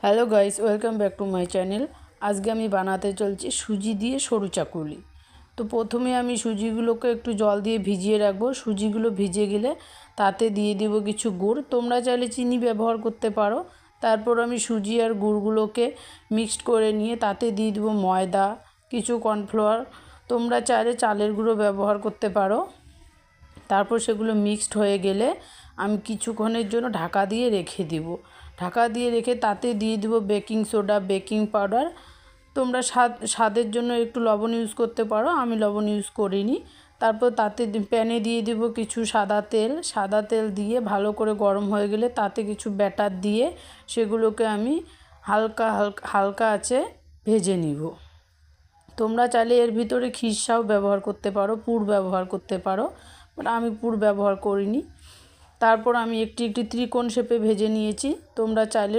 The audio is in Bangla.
Hello guys, welcome back to my channel. আজকে আমি বানাতে চলছি সুজি দিয়ে সরু চাকুলি। তো প্রথমে আমি সুজিগুলোকে একটু জল দিয়ে ভিজিয়ে রাখবো। সুজিগুলো ভিজে গেলে তাতে দিয়ে দেব কিছু গুড়, তোমরা চাইলে চিনি ব্যবহার করতে পারো। তারপর আমি সুজি আর গুড়গুলোকে মিক্সড করে নিয়ে তাতে দিয়ে দেবো ময়দা, কিছু কর্নফ্লাওয়ার, তোমরা চাইলে চালের গুঁড়ো ব্যবহার করতে পারো। তারপর সেগুলো মিক্সড হয়ে গেলে আমি কিছুক্ষণের জন্য ঢাকা দিয়ে রেখে দিব। ঢাকা দিয়ে রেখে তাতে দিয়ে দেব বেকিং সোডা, বেকিং পাউডার, তোমরা স্বাদের জন্য একটু লবণ ইউজ করতে পারো, আমি লবণ ইউজ করিনি। তারপর তাতে প্যানে দিয়ে দেব কিছু সাদা তেল দিয়ে ভালো করে গরম হয়ে গেলে তাতে কিছু ব্যাটার দিয়ে সেগুলোকে আমি হালকা আছে ভেজে নিব। তোমরা চাইলে এর ভিতরে খিরসাও ব্যবহার করতে পারো, পুর ব্যবহার করতে পারো, বাট আমি পুর ব্যবহার করিনি। তারপর আমি একটি ত্রিকোণ শেপে ভেজে নিয়েছি। তোমরা চাইলে